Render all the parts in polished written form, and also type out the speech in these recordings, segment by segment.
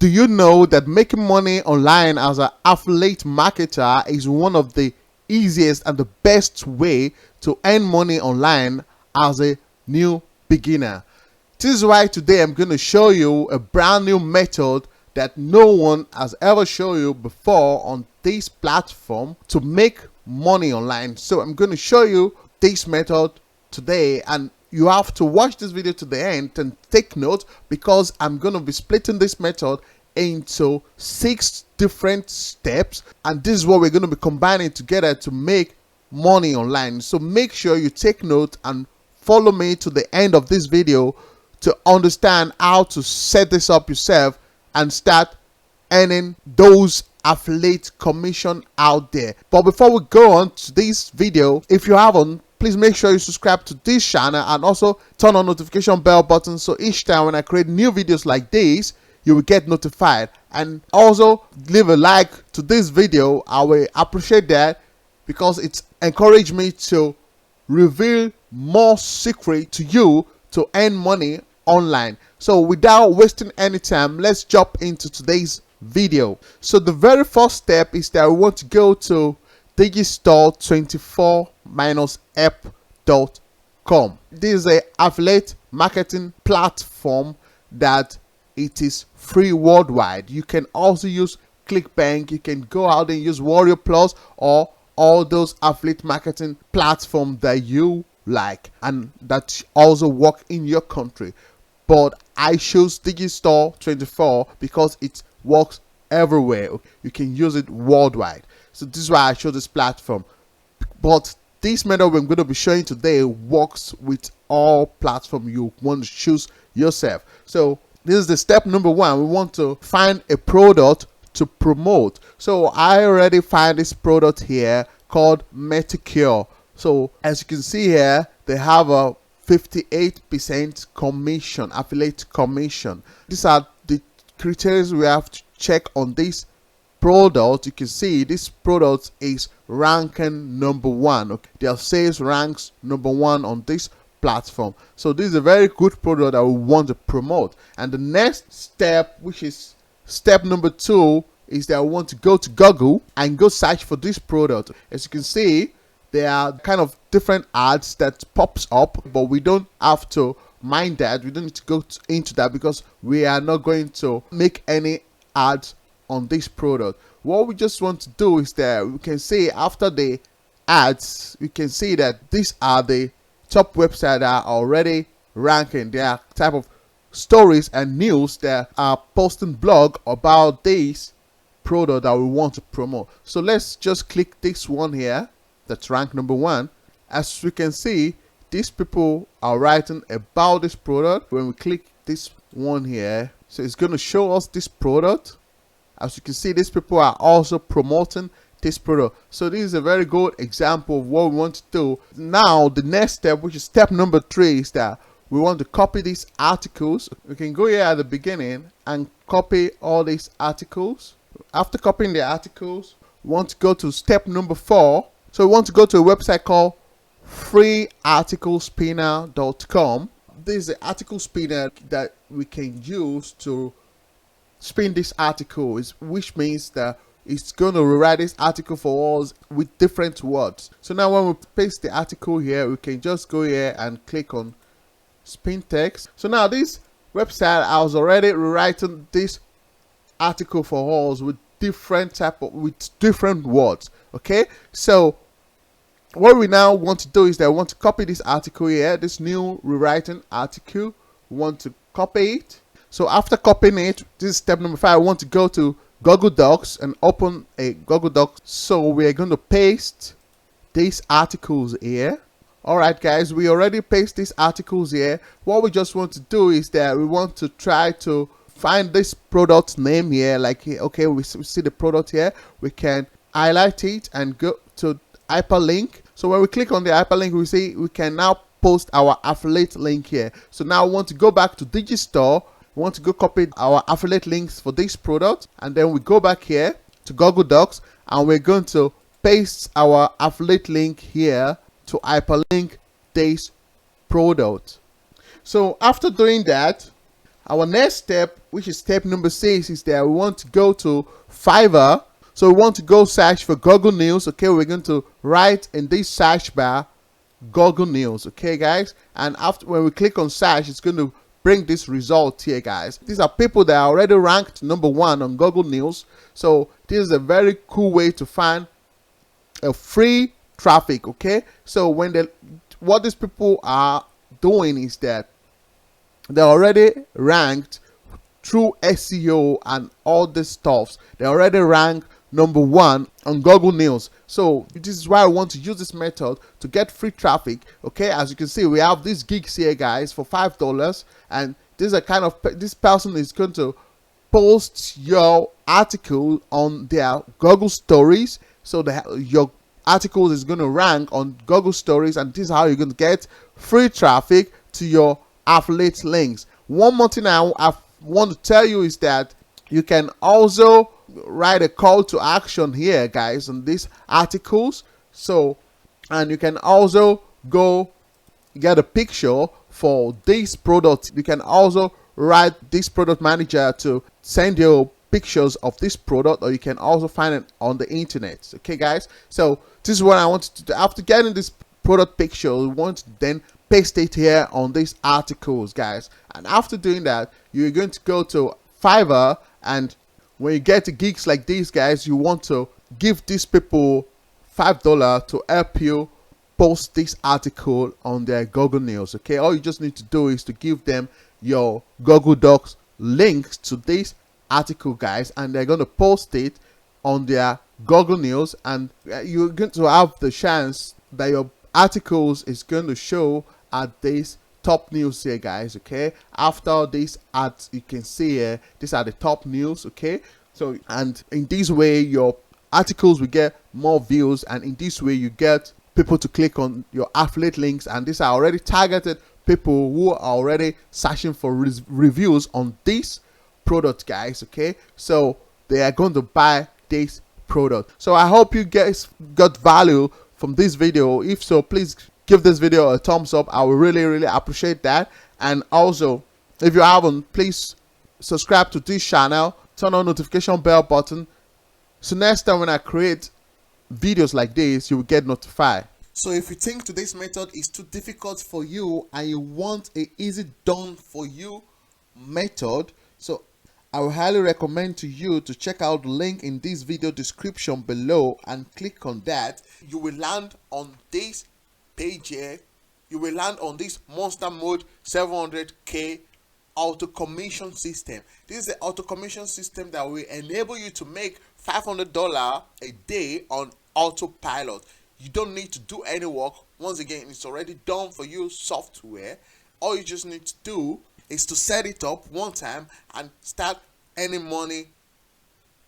Do you know that making money online as an affiliate marketer is one of the easiest and the best way to earn money online as a new beginner? This is why today I'm going to show you a brand new method that no one has ever shown you before on this platform to make money online. So I'm going to show you this method today, and you have to watch this video to the end and take note, because I'm going to be splitting this method into 6 different steps, and this is what we're going to be combining together to make money online. So make sure you take note and follow me to the end of this video to understand how to set this up yourself and start earning those affiliate commission out there. But before we go on to this video, if you haven't, please make sure you subscribe to this channel and also turn on notification bell button, so each time when I create new videos like this, you will get notified. And also leave a like to this video. I will appreciate that, because it's encouraged me to reveal more secret to you to earn money online. So without wasting any time, let's jump into today's video. So the very first step is that we want to go to digistore24-app.com. This is an affiliate marketing platform that it is free worldwide. You can also use ClickBank, you can go out and use Warrior Plus, or all those affiliate marketing platforms that you like and that also work in your country. But I choose Digistore24 because it works everywhere. You can use it worldwide. So this is why I chose this platform. But this method we're going to be showing today works with all platforms you want to choose yourself. So this is the step number 1. We want to find a product to promote. So I already find this product here called Meticure. So as you can see here, they have a 58% commission, affiliate commission. These are the criteria we have to check on this product. You can see this product is ranking number 1. Okay, their sales ranks number 1 on this platform. So this is a very good product that we want to promote. And the next step, which is step number 2, is that we want to go to Google and go search for this product. As you can see, there are kind of different ads that pops up, but we don't have to mind that. We don't need to go into that, because we are not going to make any ads on this product. What we just want to do is that we can see after the ads, we can see that these are the top websites that are already ranking. There are type of stories and news that are posting blog about this product that we want to promote. So let's just click this one here that's ranked number 1. As we can see, these people are writing about this product. When we click this one here, so it's going to show us this product. As you can see, these people are also promoting this product. So this is a very good example of what we want to do. Now the next step, which is step number 3, is that we want to copy these articles. We can go here at the beginning and copy all these articles. After copying the articles, we want to go to step number 4. So we want to go to a website called freearticlespinner.com. This is the article spinner that we can use to spin this article, which means that it's going to rewrite this article for us with different words. So now when we paste the article here, we can just go here and click on spin text. So now this website, I was already rewriting this article for us with different words. Okay, so what we now want to do is that we want to copy this article here, this new rewriting article. We want to copy it. So after copying it, this is step number 5. I want to go to Google Docs and open a Google Docs. So we are going to paste these articles here. Alright guys, we already paste these articles here. What we just want to do is that we want to try to find this product name here. Like, okay, we see the product here. We can highlight it and go to hyperlink. So when we click on the hyperlink, we see we can now post our affiliate link here. So now we want to go back to Digistore. We want to go copy our affiliate links for this product, and then we go back here to Google Docs, and we're going to paste our affiliate link here to hyperlink this product. So after doing that, our next step, which is step number 6, is that we want to go to Fiverr. So we want to go search for Google News. Okay, we're going to write in this search bar Google News. Okay, guys, and after when we click on search, it's going to bring this result here, guys. These are people that are already ranked number 1 on Google News. So this is a very cool way to find a free traffic. Okay, so what these people are doing is that they're already ranked through SEO and all this stuffs. They already rank number 1 on Google News. So this is why I want to use this method to get free traffic. Okay, as you can see, we have these gigs here, guys, for $5, and this is a kind of, this person is going to post your article on their Google Stories, so that your article is going to rank on Google Stories, and this is how you're going to get free traffic to your affiliate links. One more thing I want to tell you is that you can also write a call to action here, guys, on these articles. So, and you can also go get a picture for this product. You can also write this product manager to send you pictures of this product, or you can also find it on the internet. Okay, guys, so this is what I want to do. After getting this product picture, we want to then paste it here on these articles, guys, and after doing that, you're going to go to Fiverr, and when you get to gigs like these, guys, you want to give these people $5 to help you post this article on their Google News. Okay, all you just need to do is to give them your Google Docs links to this article, guys, and they're going to post it on their Google News, and you're going to have the chance that your articles is going to show at this top news here, guys. Okay, after this ads, you can see here, these are the top news. Okay, so, and in this way your articles will get more views, and in this way you get people to click on your affiliate links, and these are already targeted people who are already searching for reviews on this product, guys. Okay, so they are going to buy this product. So I hope you guys got value from this video. If so, please give this video a thumbs up. I will really appreciate that. And also, if you haven't, please subscribe to this channel, turn on notification bell button, so next time when I create videos like this, you will get notified. So if you think today's method is too difficult for you and you want a easy done for you method, so I will highly recommend to you to check out the link in this video description below and click on that. You will land on this page here. You will land on this monster mode 700k auto commission system. This is the auto commission system that will enable you to make $500 a day on Autopilot. You don't need to do any work. Once again, it's already done for you software. All you just need to do is to set it up one time and start earning money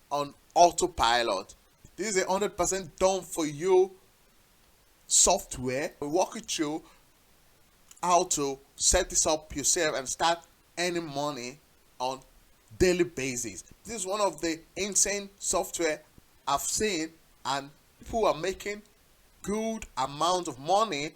on Autopilot. This is a 100% done for you software. We'll walk you through how to set this up yourself and start earning money on daily basis. This is one of the insane software I've seen, and people are making good amount of money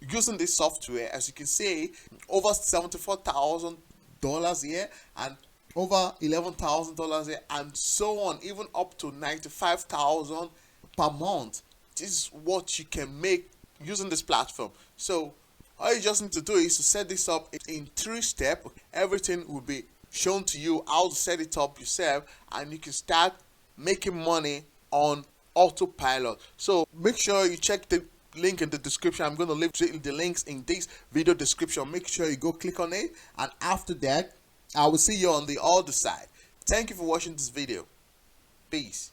using this software. As you can see, over $74,000 here and over $11,000 here, and so on, even up to $95,000 per month. This is what you can make using this platform. So all you just need to do is to set this up in 3 steps. Everything will be shown to you how to set it up yourself, and you can start making money on Autopilot. So make sure you check the link in the description. I'm going to leave the links in this video description. Make sure you go click on it, and after that I will see you on the other side. Thank you for watching this video. Peace.